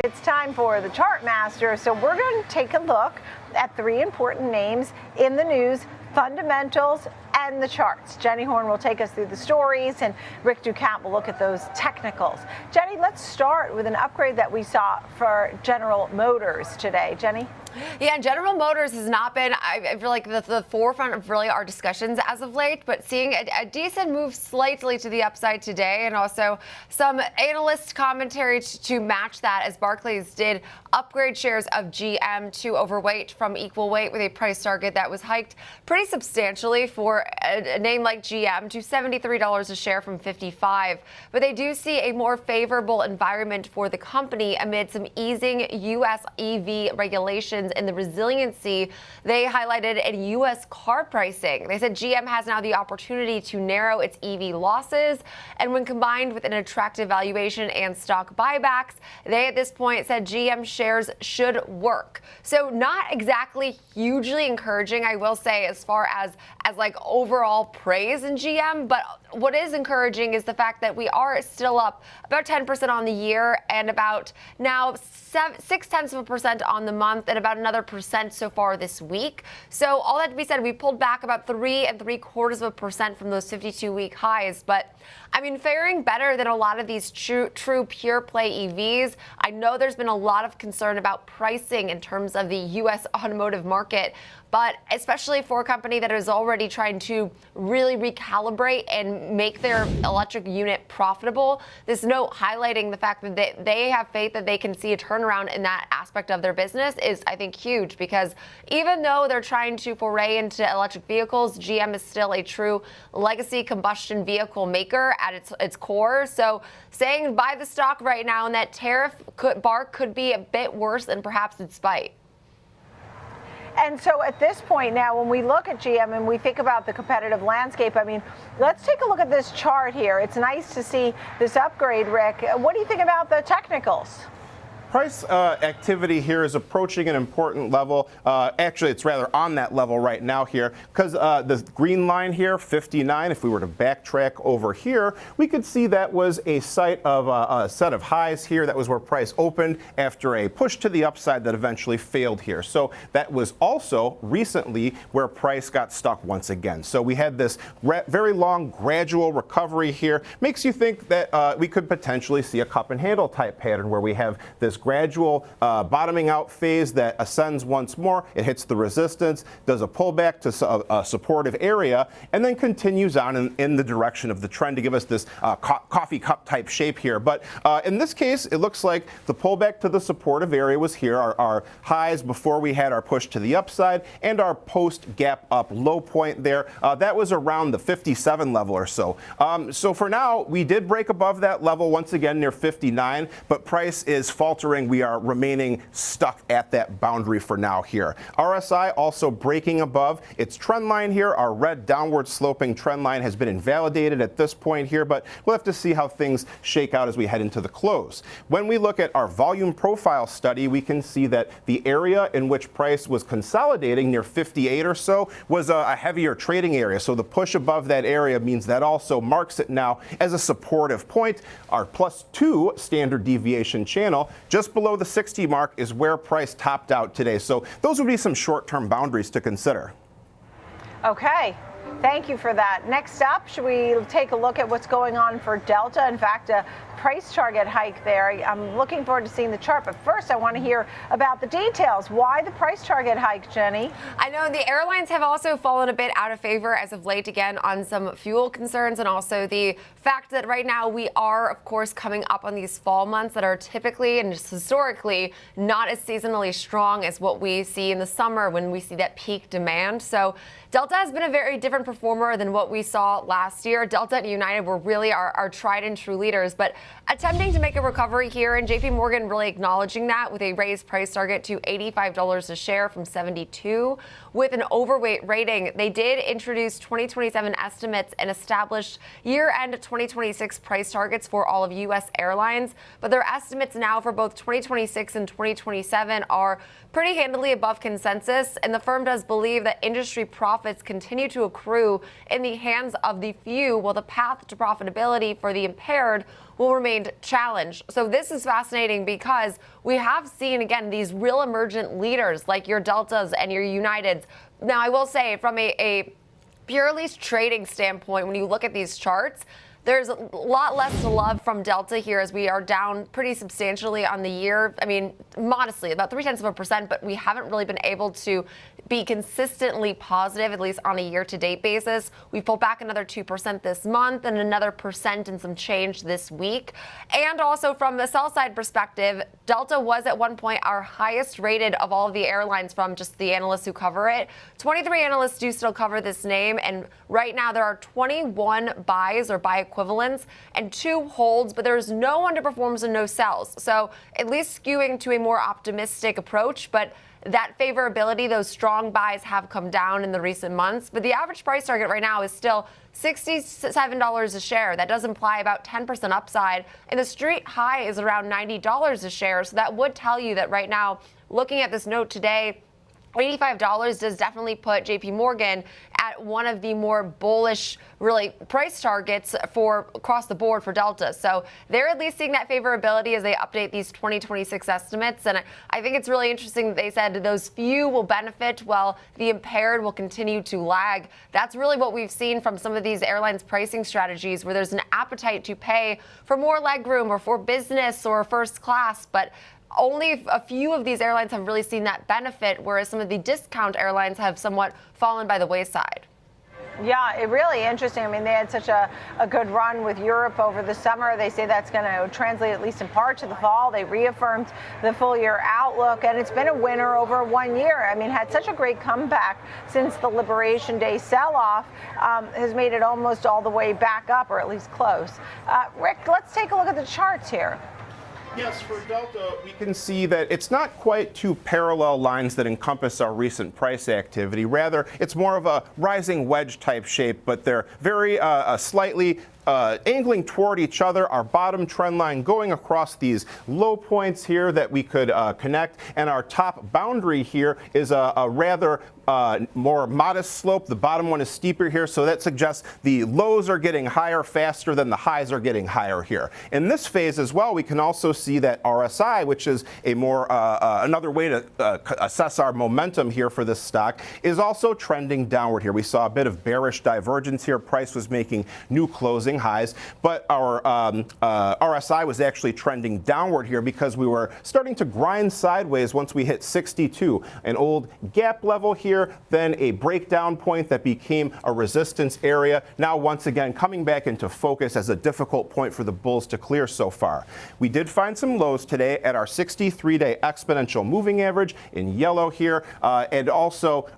It's time for the Chart Master. So we're going to take a look at 3 important names in the news, fundamentals, and the charts. Jenny Horne will take us through the stories, and Rick Ducat will look at those technicals. Jenny, let's start with an upgrade that we saw for General Motors today. Jenny? Yeah, General Motors has not been, I feel like, the forefront of really our discussions as of late, but seeing a decent move slightly to the upside today, and also some analyst commentary to match that, as Barclays did upgrade shares of GM to overweight from equal weight with a price target that was hiked pretty substantially for a name like GM to $73 a share from $55. But they do see a more favorable environment for the company amid some easing U.S. EV regulations and the resiliency they highlighted in U.S. car pricing. They said GM has now the opportunity to narrow its EV losses, and when combined with an attractive valuation and stock buybacks, they at this point said GM shares should work. So not exactly hugely encouraging, I will say, as far as like overall praise in GM, but what is encouraging is the fact that we are still up about 10% on the year and about now 0.6% on the month and about another percent so far this week. So all that to be said, we pulled back about 3.75% from those 52-week highs, but I mean, faring better than a lot of these true pure play EVs. I know there's been a lot of concern about pricing in terms of the U.S. automotive market, but especially for a company that is already trying to really recalibrate and make their electric unit profitable, this note highlighting the fact that they have faith that they can see a turnaround in that aspect of their business is, I think, huge, because even though they're trying to foray into electric vehicles, GM is still a true legacy combustion vehicle maker at its core. So saying buy the stock right now, and that tariff bark could be a bit worse than perhaps its bite. And so at this point now, when we look at GM and we think about the competitive landscape, I mean, let's take a look at this chart here. It's nice to see this upgrade, Rick. What do you think about the technicals? Price activity here is approaching an important level. Actually, it's rather on that level right now here, because the green line here, 59, if we were to backtrack over here, we could see that was a site of a set of highs here. That was where price opened after a push to the upside that eventually failed here. So that was also recently where price got stuck once again. So we had this very long gradual recovery here. Makes you think that we could potentially see a cup and handle type pattern where we have this gradual bottoming out phase that ascends once more. It hits the resistance, does a pullback to a supportive area, and then continues on in the direction of the trend to give us this coffee cup type shape here. But in this case, it looks like the pullback to the supportive area was here, our highs before we had our push to the upside, and our post gap up low point there. That was around the 57 level or so. So for now, we did break above that level once again near 59, but price is faltering. We are remaining stuck at that boundary for now here. RSI also breaking above its trend line here. Our red downward sloping trend line has been invalidated at this point here, but we'll have to see how things shake out as we head into the close. When we look at our volume profile study, we can see that the area in which price was consolidating near 58 or so was a heavier trading area. So the push above that area means that also marks it now as a supportive point. Our +2 standard deviation channel just below the 60 mark is where price topped out today. So those would be some short-term boundaries to consider. Okay. Thank you for that. Next up, should we take a look at what's going on for Delta? In fact, a price target hike there. I'm looking forward to seeing the chart, but first I want to hear about the details. Why the price target hike, Jenny? I know the airlines have also fallen a bit out of favor as of late, again, on some fuel concerns, and also the fact that right now we are, of course, coming up on these fall months that are typically and just historically not as seasonally strong as what we see in the summer when we see that peak demand. So Delta has been a very different performer than what we saw last year. Delta and United were really our tried and true leaders, but attempting to make a recovery here, and JPMorgan really acknowledging that with a raised price target to $85 a share from $72. With an overweight rating, they did introduce 2027 estimates and established year-end 2026 price targets for all of U.S. airlines, but their estimates now for both 2026 and 2027 are pretty handily above consensus, and the firm does believe that industry profits continue to accrue in the hands of the few, while the path to profitability for the impaired will remained challenged. So this is fascinating because we have seen, again, these real emergent leaders like your Deltas and your Uniteds. Now, I will say from a purely trading standpoint, when you look at these charts, there's a lot less to love from Delta here as we are down pretty substantially on the year. I mean, modestly, about 0.3%, but we haven't really been able to be consistently positive, at least on a year-to-date basis. We pulled back another 2% this month and another percent and some change this week. And also from the sell side perspective, Delta was at one point our highest rated of all of the airlines from just the analysts who cover it. 23 analysts do still cover this name, and right now there are 21 buys or buy equivalents and 2 holds, but there's no underperforms and no sells. So at least skewing to a more optimistic approach, but that favorability, those strong buys have come down in the recent months, but the average price target right now is still $67 a share. That does imply about 10% upside, and the street high is around $90 a share. So that would tell you that right now, looking at this note today, $85 does definitely put JPMorgan at one of the more bullish, really, price targets for across the board for Delta. So they're at least seeing that favorability as they update these 2026 estimates. And I think it's really interesting that they said those few will benefit while the impaired will continue to lag. That's really what we've seen from some of these airlines' pricing strategies, where there's an appetite to pay for more legroom or for business or first class, but only a few of these airlines have really seen that benefit, whereas some of the discount airlines have somewhat fallen by the wayside. Yeah, it really interesting. I mean, they had such a good run with Europe over the summer. They say that's going to translate at least in part to the fall. They reaffirmed the full year outlook, and it's been a winner over 1 year. I mean, had such a great comeback since the Liberation Day sell-off, has made it almost all the way back up, or at least close. Rick, let's take a look at the charts here. Yes, for Delta, we can see that it's not quite 2 parallel lines that encompass our recent price activity. Rather, it's more of a rising wedge type shape, but they're very slightly angling toward each other. Our bottom trend line going across these low points here that we could connect, and our top boundary here is a rather more modest slope. The bottom one is steeper here, so that suggests the lows are getting higher faster than the highs are getting higher here. In this phase as well, we can also see that RSI, which is a more another way to assess our momentum here for this stock, is also trending downward here. We saw a bit of bearish divergence here. Price was making new closing highs, but our RSI was actually trending downward here because we were starting to grind sideways once we hit 62, an old gap level here, then a breakdown point that became a resistance area. Now once again coming back into focus as a difficult point for the bulls to clear so far. We did find some lows today at our 63-day exponential moving average in yellow here, and also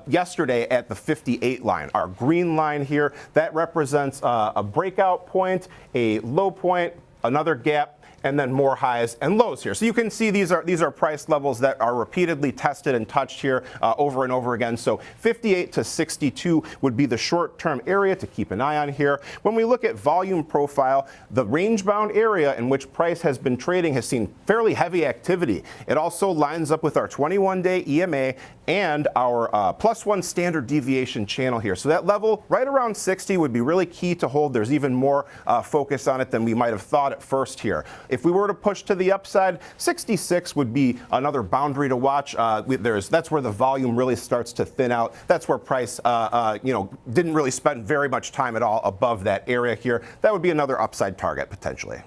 yesterday at the 58 line. Our green line here, that represents a breakout point, a low point, another gap, and then more highs and lows here. So you can see these are price levels that are repeatedly tested and touched here over and over again. So 58 to 62 would be the short-term area to keep an eye on here. When we look at volume profile, the range-bound area in which price has been trading has seen fairly heavy activity. It also lines up with our 21-day EMA and our +1 standard deviation channel here. So that level right around 60 would be really key to hold. There's even more focus on it than we might have thought at first here. If we were to push to the upside, 66 would be another boundary to watch. That's where the volume really starts to thin out. That's where price, didn't really spend very much time at all above that area here. That would be another upside target potentially.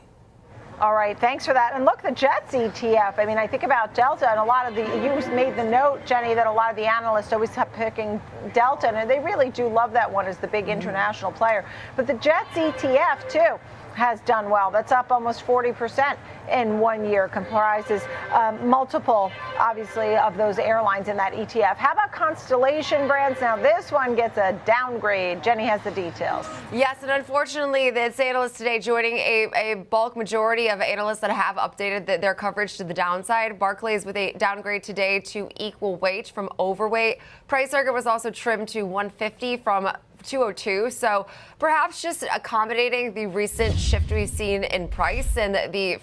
All right, thanks for that. And look, the Jets ETF, I mean, I think about Delta, and you made the note, Jenny, that a lot of the analysts always kept picking Delta, and they really do love that one as the big international player. But the Jets ETF, too, has done well. That's up almost 40% in 1 year, comprises multiple, obviously, of those airlines in that ETF. How about Constellation Brands? Now, this one gets a downgrade. Jenny has the details. Yes, and unfortunately, this analyst today joining a bulk majority of analysts that have updated their coverage to the downside. Barclays with a downgrade today to equal weight from overweight. Price target was also trimmed to 150 from 202. So perhaps just accommodating the recent shift we've seen in price and the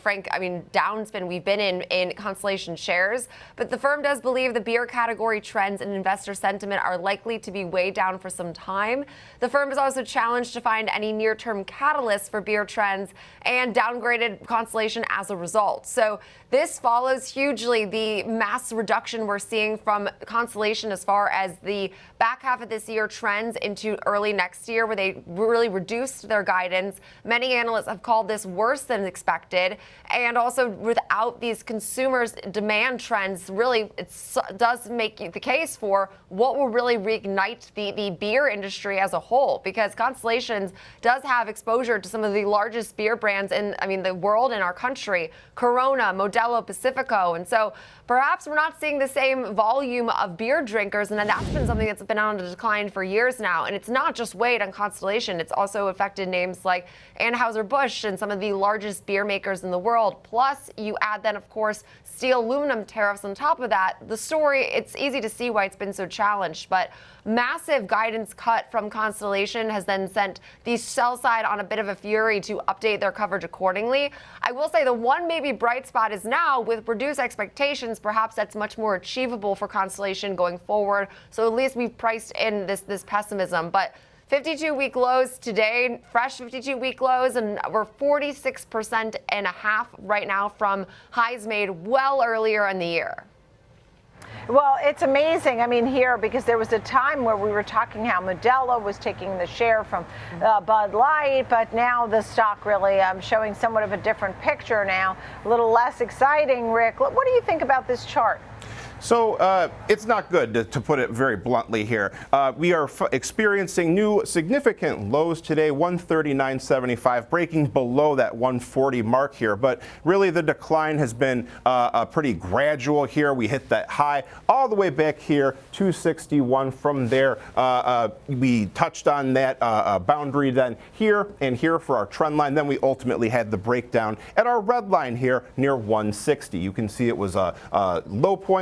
downspin we've been in Constellation shares. But the firm does believe the beer category trends and investor sentiment are likely to be weighed down for some time. The firm is also challenged to find any near-term catalysts for beer trends and downgraded Constellation as a result. So this follows hugely the mass reduction we're seeing from Constellation as far as the back half of this year trends into early next year, where they really reduced their guidance. Many analysts have called this worse than expected. And also without these consumers' demand trends, really it does make the case for what will really reignite the beer industry as a whole, because Constellation does have exposure to some of the largest beer brands in the world, in our country: Corona, Modelo, Pacifico. And so perhaps we're not seeing the same volume of beer drinkers, and that's been something that's been on a decline for years now. And it's not just weighed on Constellation, it's also affected names like Anheuser-Busch and some of the largest beer makers in the world. Plus, you add then, of course, steel aluminum tariffs on top of that. The story, it's easy to see why it's been so challenged, but massive guidance cut from Constellation has then sent the sell side on a bit of a fury to update their coverage accordingly. I will say the one maybe bright spot is now with reduced expectations, perhaps that's much more achievable for Constellation going forward. So at least we've priced in this pessimism. But 52-week lows today, fresh 52-week lows, and we're 46.5% right now from highs made well earlier in the year. Well, it's amazing. Here, because there was a time where we were talking how Modelo was taking the share from Bud Light, but now the stock really showing somewhat of a different picture now, a little less exciting. Rick, what do you think about this chart? So it's not good, to put it very bluntly here. We are experiencing new significant lows today, 139.75, breaking below that 140 mark here. But really the decline has been pretty gradual here. We hit that high all the way back here, 261. From there, we touched on that boundary then here and here for our trend line. Then we ultimately had the breakdown at our red line here near 160. You can see it was a low point,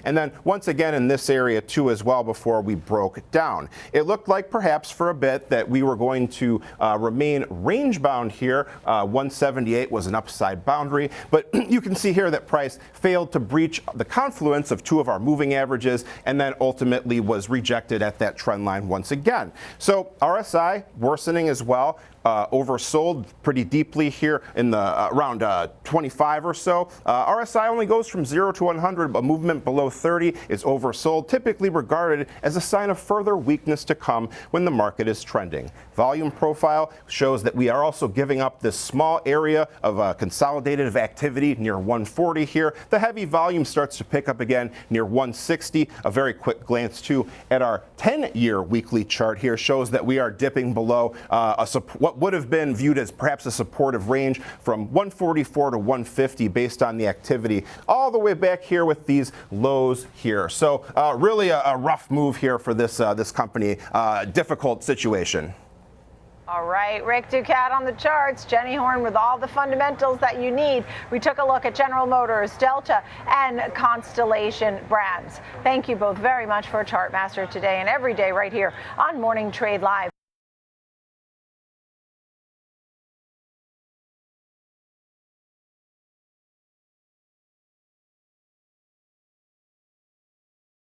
and then once again in this area too as well before we broke down. It looked like perhaps for a bit that we were going to remain range bound here. 178 was an upside boundary, but you can see here that price failed to breach the confluence of two of our moving averages and then ultimately was rejected at that trend line once again. So RSI worsening as well. Oversold pretty deeply here in the around 25 or so. RSI only goes from 0 to 100, but movement below 30 is oversold, typically regarded as a sign of further weakness to come when the market is trending. Volume profile shows that we are also giving up this small area of consolidated activity near 140 here. The heavy volume starts to pick up again near 160. A very quick glance too at our 10-year weekly chart here shows that we are dipping below what would have been viewed as perhaps a supportive range from 144 to 150 based on the activity all the way back here with these lows here. So really a rough move here for this company. Difficult situation. All right, Rick Ducat on the charts, Jenny Horne with all the fundamentals that you need. We took a look at General Motors, Delta, and Constellation Brands. Thank you both very much for a Chart Master today and every day right here on Morning Trade Live.